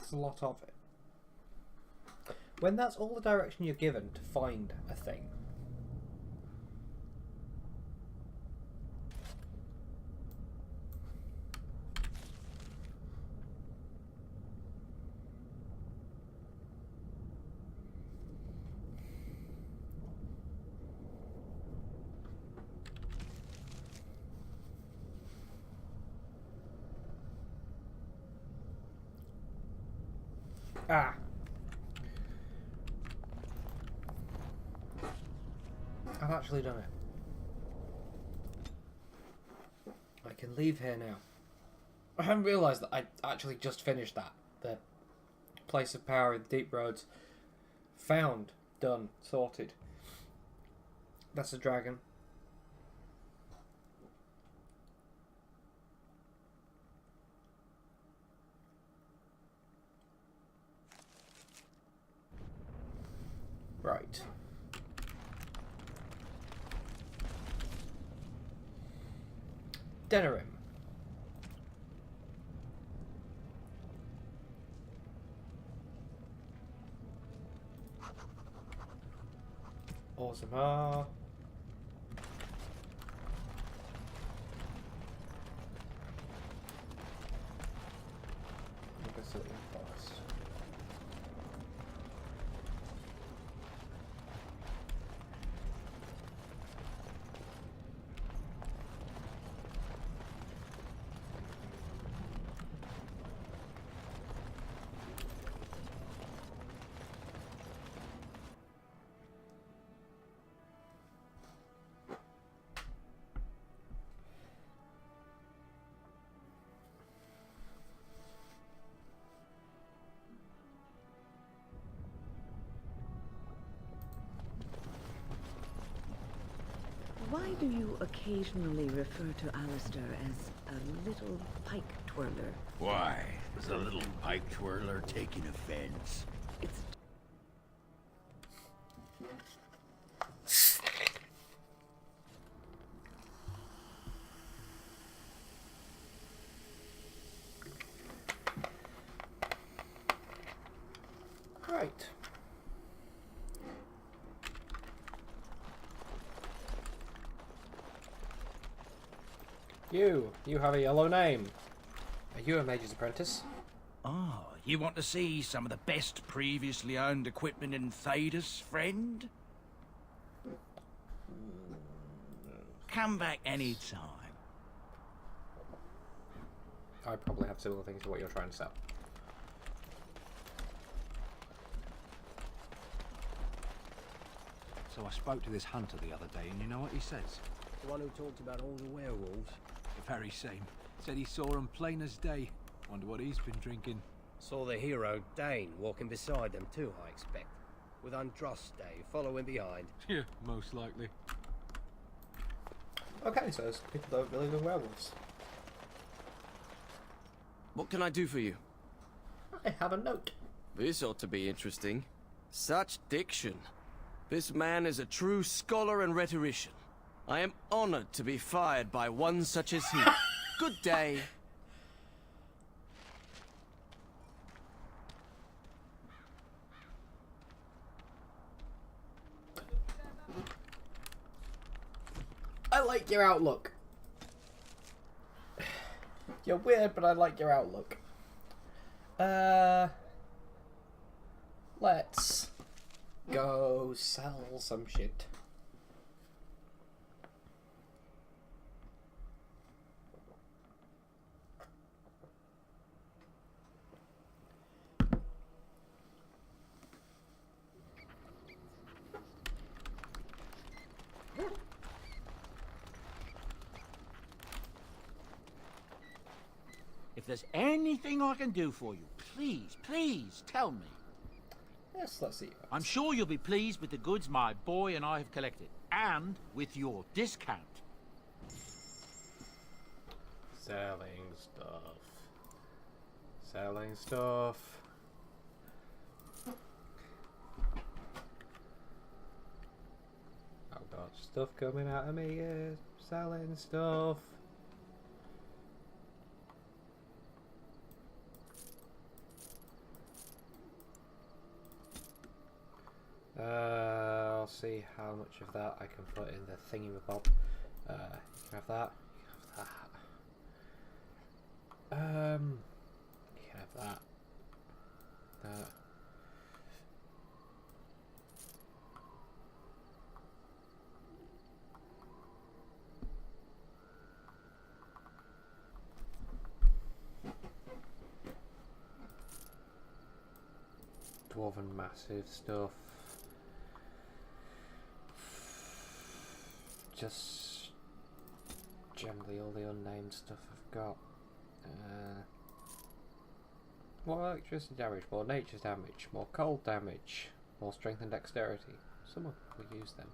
That's a lot of it. When that's all the direction you're given to find a thing. Ah. I've actually done it. I can leave here now. I hadn't realised that I actually just finished that. The place of power in the deep roads. Found. Done. Sorted. That's a dragon. Right. Denerim. Awesome. Forest. Why do you occasionally refer to Alistair as a little pike twirler? Why? Is a little pike twirler taking offense? It's... Right. You have a yellow name. Are you a mage's apprentice? Oh, you want to see some of the best previously owned equipment in Thedas, friend? Come back any time. I probably have similar things to what you're trying to sell. So I spoke to this hunter the other day, and you know what he says? The one who talked about all the werewolves. The very same. Said he saw him plain as day. Wonder what he's been drinking. Saw the hero, Dane, walking beside them too, I expect. With Andraste following behind. Yeah, most likely. Okay, so there's people that don't believe in werewolves. What can I do for you? I have a note. This ought to be interesting. Such diction. This man is a true scholar and rhetorician. I am honored to be fired by one such as he. Good day. I like your outlook. You're weird, but I like your outlook. Let's go sell some shit. If there's anything I can do for you, please, please tell me. Yes, let's see. I'm sure you'll be pleased with the goods my boy and I have collected, and with your discount. Selling stuff. Selling stuff. I've got stuff coming out of me ears. Selling stuff. I'll see how much of that I can put in the thingy-mabob. You can have that. You can have that. You can have that. That. Dwarven massive stuff. Just generally all the unnamed stuff I've got. More electricity damage, more nature damage, more cold damage, more strength and dexterity. Someone will use them.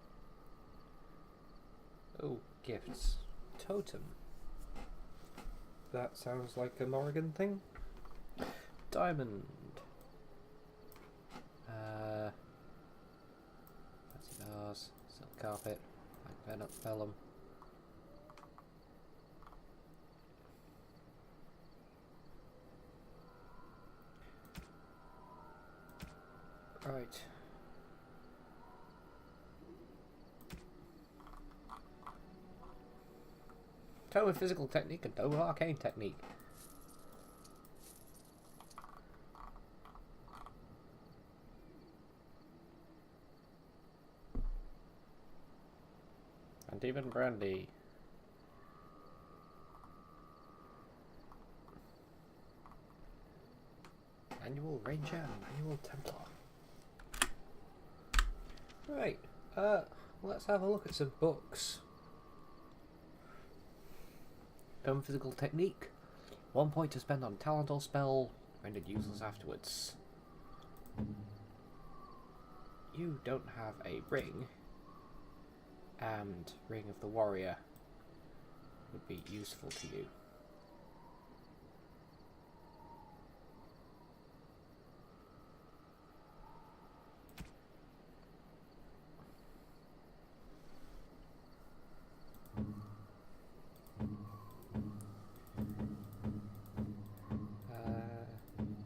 Oh, gifts. Totem. That sounds like a Morrigan thing. Diamond. Fancy bars, silk carpet, like vellum. Right. Toe with physical technique and toe with arcane technique. And even brandy. Annual Ranger and Annual Templar. Right, let's have a look at some books. Dumb physical technique. 1 point to spend on talent or spell, rendered useless afterwards. You don't have a ring, and Ring of the Warrior would be useful to you.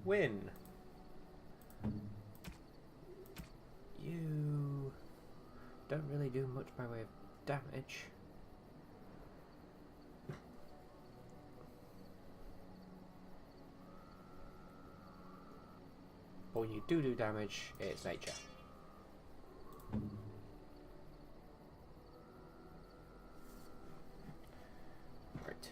Win. You don't really do much by way of damage. But when you do damage, it's nature. Right.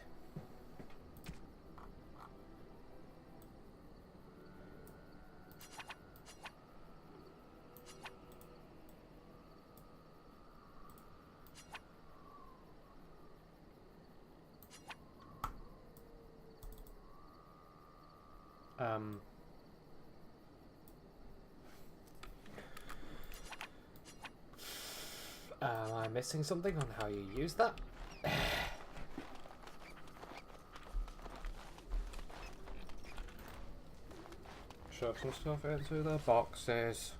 Am I missing something on how you use that? Shove some stuff into the boxes.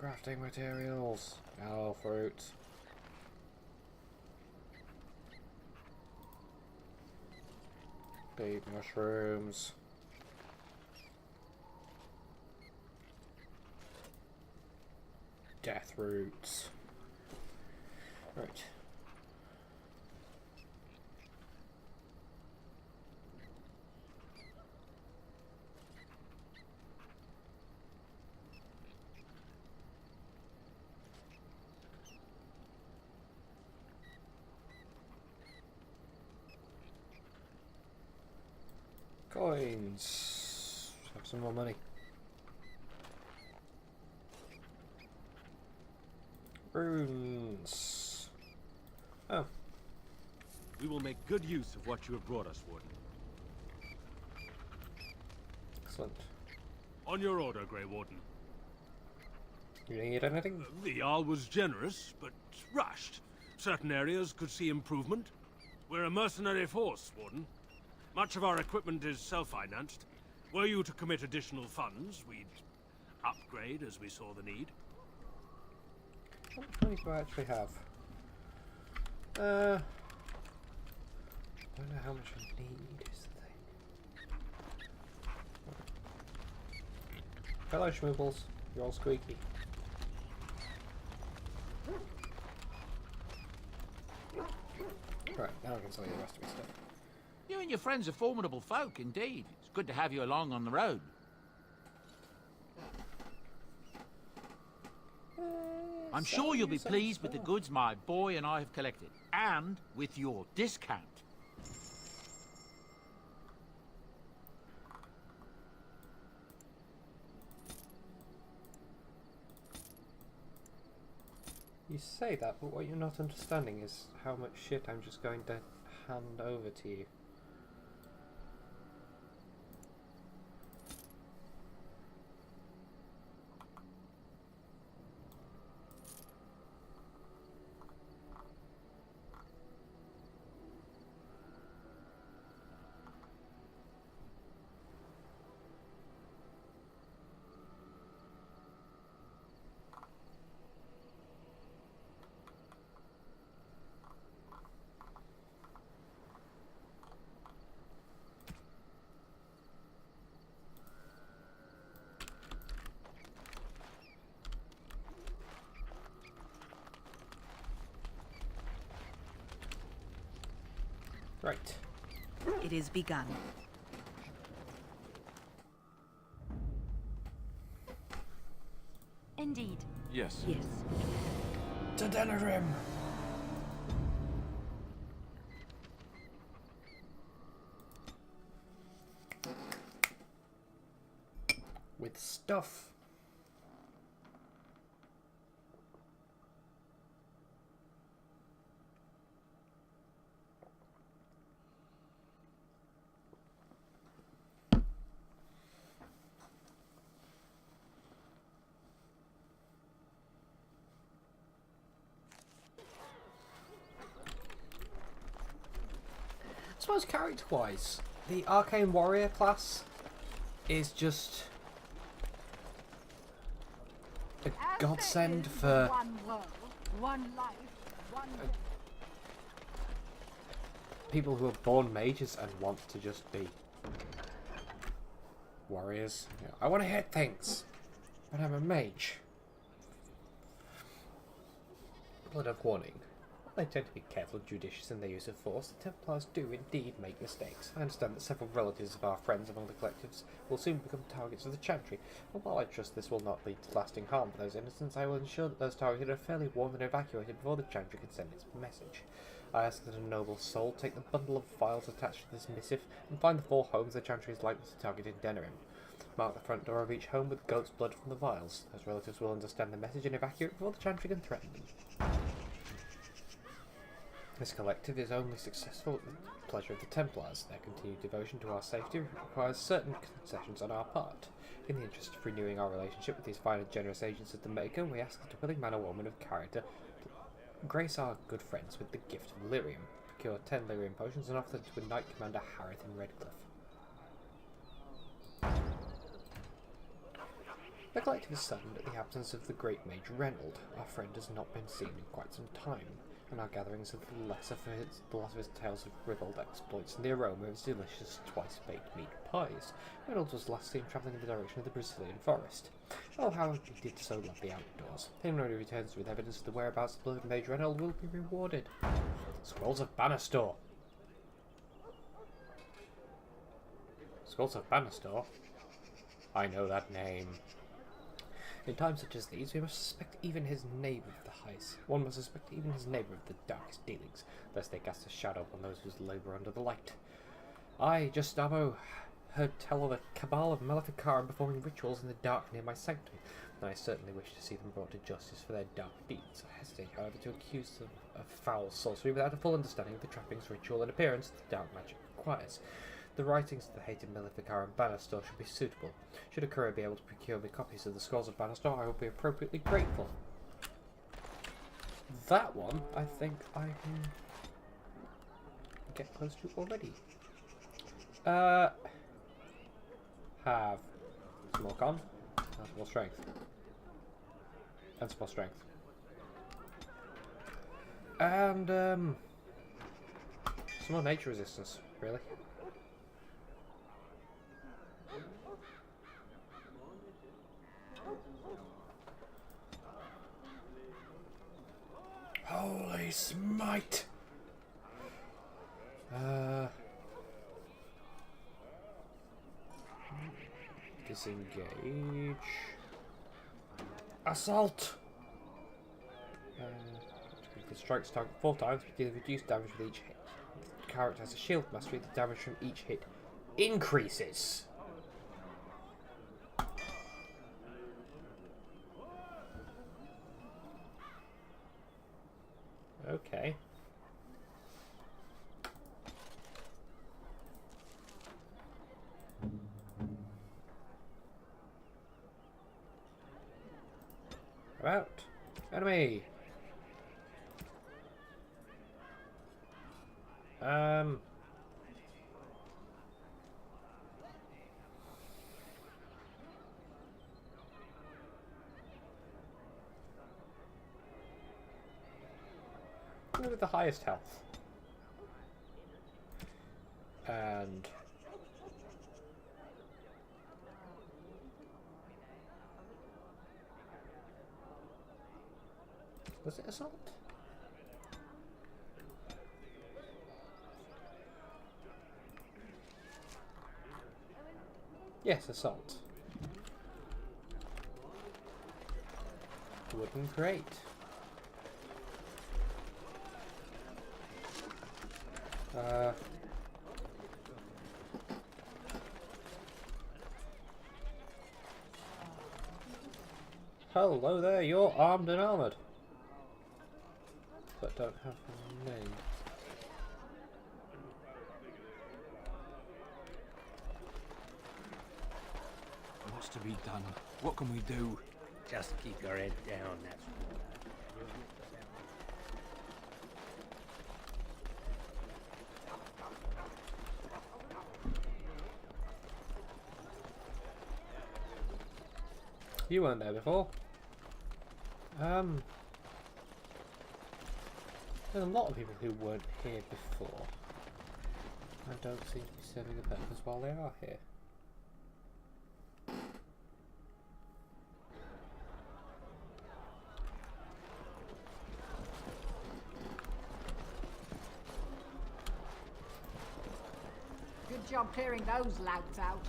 Crafting materials. Yellow fruit. Big mushrooms. Death roots. Right. Coins. Have some more money. Runes. Oh. We will make good use of what you have brought us, Warden. Excellent. On your order, Grey Warden. You need anything? The Jarl was generous, but rushed. Certain areas could see improvement. We're a mercenary force, Warden. Much of our equipment is self-financed. Were you to commit additional funds, we'd upgrade as we saw the need. How much money do I actually have? I don't know how much I need is the thing. Hello, Schmoobles. You're all squeaky. Right, now I can tell you the rest of my stuff. You and your friends are formidable folk, indeed. It's good to have you along on the road. I'm sure you'll be pleased with the goods my boy and I have collected, and with your discount. You say that, but what you're not understanding is how much shit I'm just going to hand over to you. Right. It is begun. Indeed. Yes. Yes. To Denerim! With stuff. I suppose character-wise, the Arcane Warrior class is just a godsend for One world, one life, one people who are born mages and want to just be warriors. You know, I want to hit things, but I'm a mage. Blood of warning. They tend to be careful and judicious in their use of force. The Templars do indeed make mistakes. I understand that several relatives of our friends among the collectives will soon become targets of the Chantry, and while I trust this will not lead to lasting harm for those innocents, I will ensure that those targeted are fairly warned and evacuated before the Chantry can send its message. I ask that a noble soul take the bundle of files attached to this missive and find the 4 homes the Chantry is likely to target in Denerim. Mark the front door of each home with goat's blood from the vials. Those relatives will understand the message and evacuate before the Chantry can threaten them. This collective is only successful at the pleasure of the Templars. Their continued devotion to our safety requires certain concessions on our part. In the interest of renewing our relationship with these fine and generous agents of the Maker, we ask that a willing man or woman of character grace our good friends with the gift of lyrium, procure 10 lyrium potions, and offer them to a Knight Commander Harith in Redcliffe. The collective is saddened at the absence of the great mage Reynold. Our friend has not been seen in quite some time, and our gatherings are the less of his tales of ribald exploits and the aroma of his delicious twice-baked meat pies. Reynolds was last seen travelling in the direction of the Brazilian forest. Oh, how he did so love the outdoors. Anyone who returns with evidence of the whereabouts of the beloved mage Reynold will be rewarded. Scrolls of Banastor. Scrolls of Banastor? I know that name. In times such as these, we must suspect even his neighbour of the highest. One must suspect even his neighbour of the darkest dealings, lest they cast a shadow upon those who labour under the light. I, Justavo, heard tell of a cabal of Maleficarum performing rituals in the dark near my sanctum, and I certainly wish to see them brought to justice for their dark deeds. I hesitate, however, to accuse them of foul sorcery without a full understanding of the trappings, ritual, and appearance that the dark magic requires. The writings of the hated Maleficarum Banastor should be suitable. Should a courier be able to procure me copies of the Scrolls of Banastor, I will be appropriately grateful. That one, I think I can get close to already. Have some more con, and some more strength. And some more strength. And, some more nature resistance, really. Holy smite! Disengage. Assault! The strikes target 4 times, but dealing reduced damage with each hit. The character has a shield mastery, the damage from each hit increases. Okay. About enemy. Go with the highest health. And was it assault? Yes, assault. Wooden crate. Hello there, you're armed and armoured. But don't have a name. What's to be done? What can we do? Just keep your head down, that's You weren't there before. There's a lot of people who weren't here before. I don't seem to be serving a purpose while they are here. Good job clearing those lads out.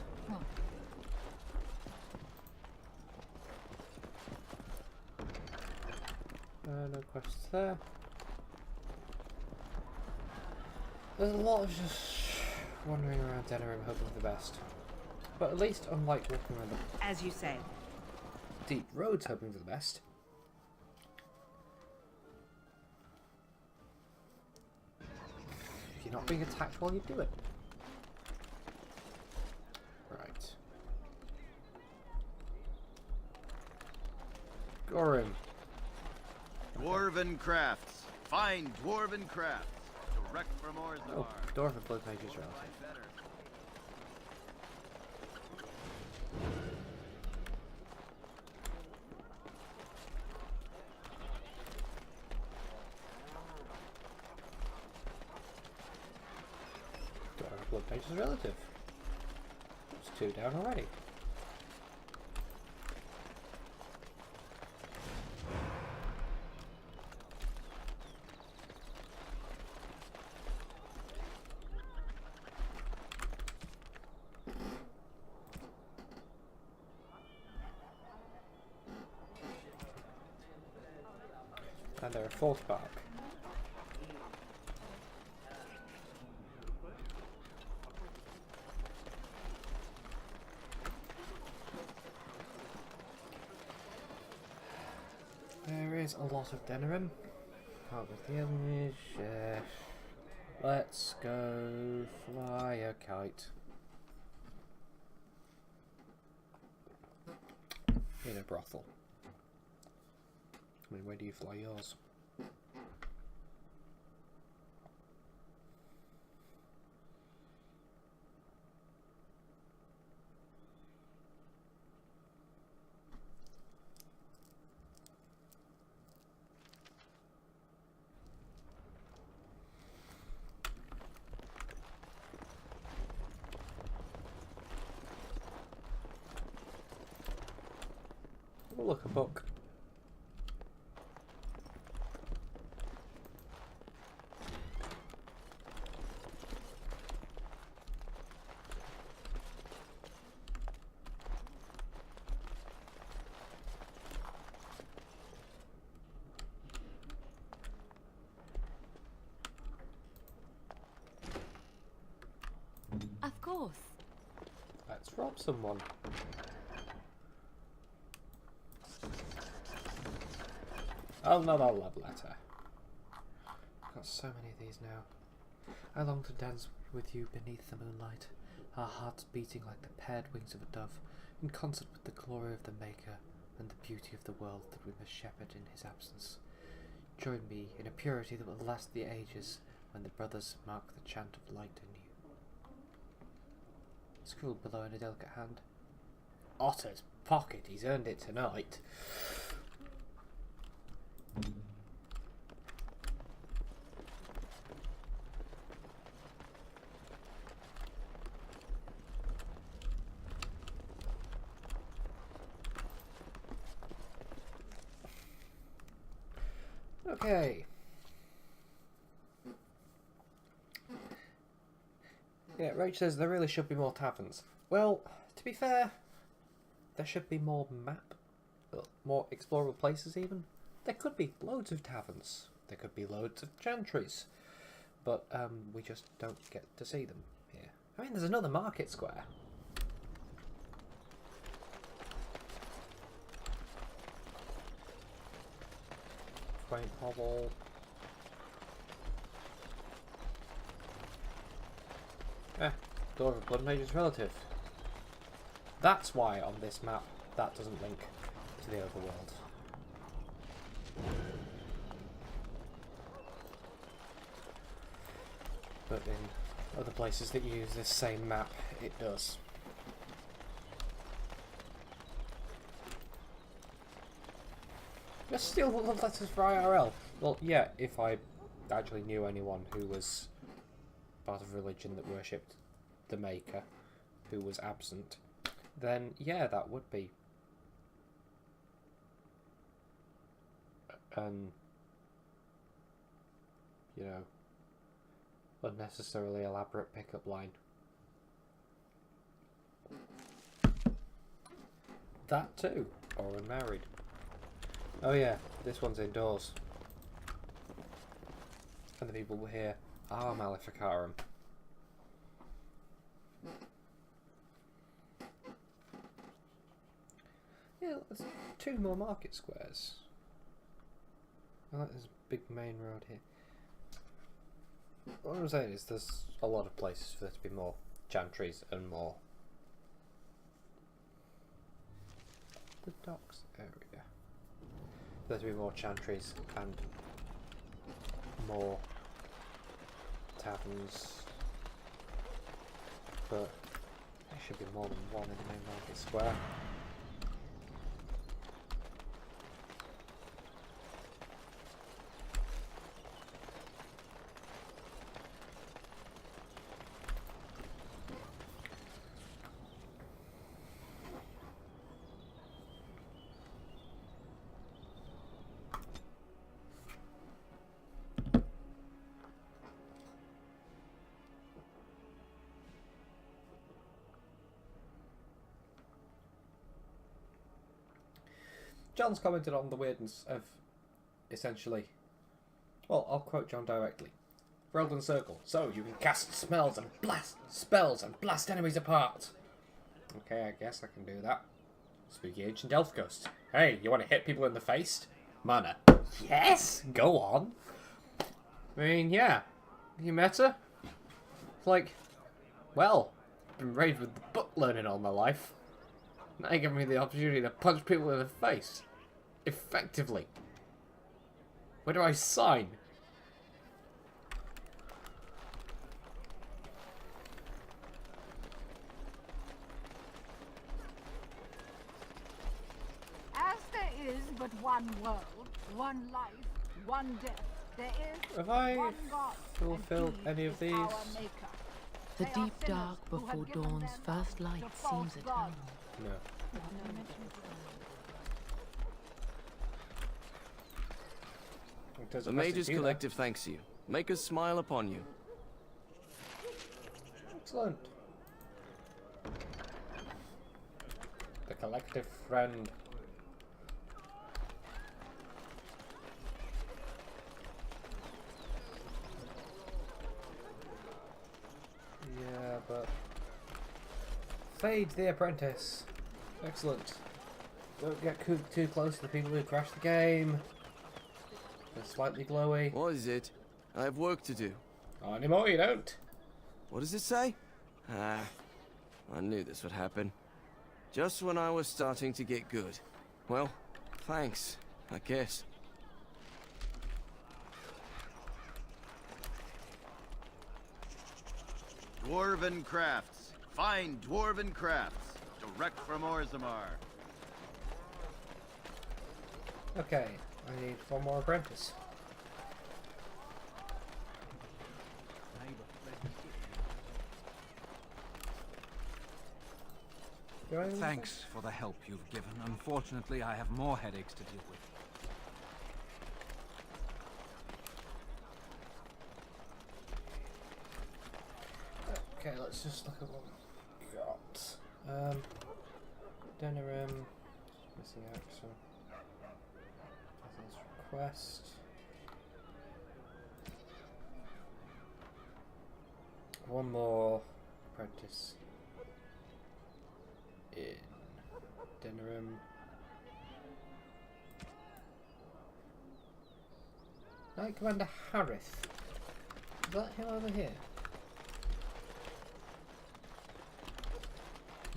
No questions there. There's a lot of just wandering around Denerim hoping for the best. But at least, unlike walking around the As you say. deep roads hoping for the best, you're not being attacked while you do it. Right. Gorim. Dwarven crafts. Fine dwarven crafts. Direct from Orzar. Oh, Dwarven blood mages relative. Dwarven blood mages relative. It's 2 down already. And they're a false bark. There is a lot of Denerim. Part of the image. Let's go fly a kite. In a brothel. I mean, where do you fly yours? Oh, look, a book. course. Let's rob someone. Another love letter. I've got so many of these now. I long to dance with you beneath the moonlight, our hearts beating like the paired wings of a dove, in concert with the glory of the Maker and the beauty of the world that we must shepherd in his absence. Join me in a purity that will last the ages, when the brothers mark the chant of light anew. Scrawled below in a delicate hand. Otter's pocket, he's earned it tonight. Okay. Yeah, Rach says there really should be more taverns. Well, to be fair, there should be more more explorable places even. There could be loads of taverns. There could be loads of chantries. But we just don't get to see them here. I mean, there's another market square. Quaint hovel. Door of a Blood Mage's relative. That's why on this map that doesn't link to the overworld. But in other places that use this same map, it does. Just steal the love letters for IRL. Well, yeah, if I actually knew anyone who was part of religion that worshipped the Maker, who was absent, then yeah, that would be you know, unnecessarily elaborate pickup line. That too, or unmarried. Oh yeah, this one's indoors. And the people here are Maleficarum. Yeah, there's 2 more market squares. I like this big main road here. What I'm saying is there's a lot of places for there to be more chantries and more. The docks area. There to be more chantries and more taverns. But there should be more than one in the main market square. John's commented on the weirdness of, essentially, well, I'll quote John directly. Weldon Circle, so you can cast spells and blast enemies apart. Okay, I guess I can do that. Spooky Ancient Elf Ghost. Hey, you want to hit people in the face? Mana. Yes! Go on. I mean, yeah. You met her? It's like, well, I've been raised with the book learning all my life. Now you give me the opportunity to punch people in the face. Effectively. Where do I sign? As there is but one world, one life, one death, there is Have I one God, fulfilled and any of he is these? our Maker. The They are deep sinners dark who have before given dawn's their first lives light to false seems gods. eternal. No. The Mage's Collective thanks you. Make us smile upon you. Excellent. The collective friend. Yeah, but Fade the apprentice. Excellent. Don't get too close to the people who crashed the game. They're slightly glowy. What is it? I have work to do. Not anymore, you don't. What does it say? Ah, I knew this would happen. Just when I was starting to get good. Well, thanks, I guess. Dwarven crafts. Fine dwarven crafts. Direct from Orzammar. Okay, I need one more apprentice. Thanks for the help you've given. Unfortunately, I have more headaches to deal with. Okay, let's just look at what we've got. Denerim, missing action. Business request. One more apprentice in Denerim. Knight Commander Harith. Is that him over here?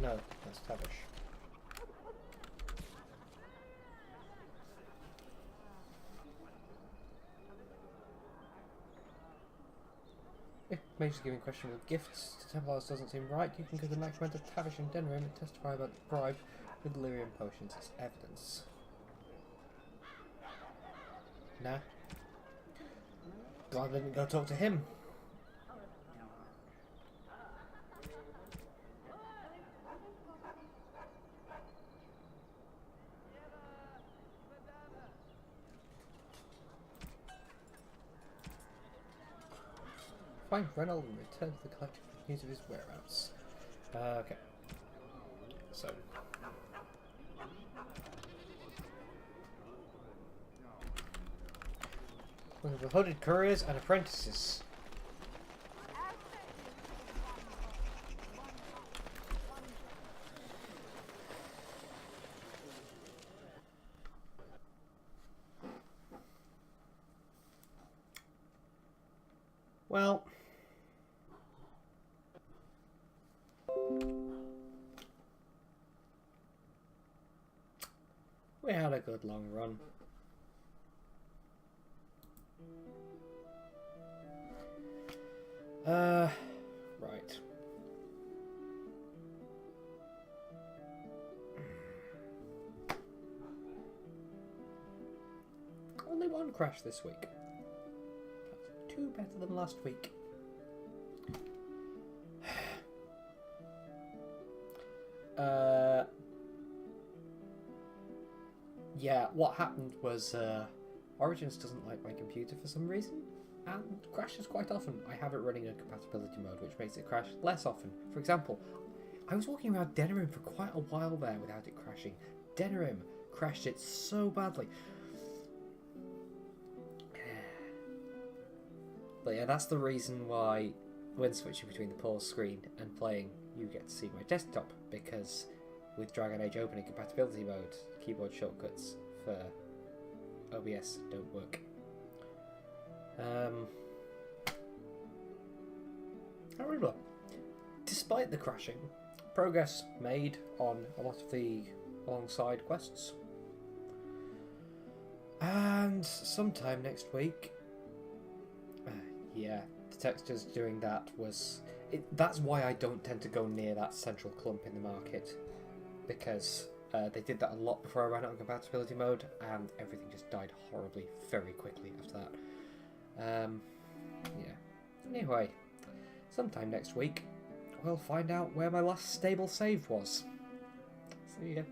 No, that's Tavish. If Mage's giving questionable gifts to Templars doesn't seem right, you can go to the Knight Commander Tavish and Denerim and testify about the bribe with delirium potions as evidence. Nah. Glad I didn't go talk to him. Find Reynold and return to the collective news of his whereabouts. Okay. So. With the hooded couriers and apprentices. Well. We had a good long run. Right. Only one crash this week. That's 2 better than last week. Yeah, what happened was Origins doesn't like my computer for some reason and crashes quite often. I have it running in compatibility mode, which makes it crash less often. For example, I was walking around Denerim for quite a while there without it crashing. Denerim crashed it so badly. But yeah, that's the reason why when switching between the pause screen and playing, you get to see my desktop, because with Dragon Age open in compatibility mode, keyboard shortcuts for OBS don't work. However, despite the crashing, progress made on a lot of the alongside quests. And sometime next week, yeah, the textures doing that was... that's why I don't tend to go near that central clump in the market, because they did that a lot before I ran out of compatibility mode, and everything just died horribly very quickly after that. Yeah. Anyway, sometime next week, we'll find out where my last stable save was. See ya.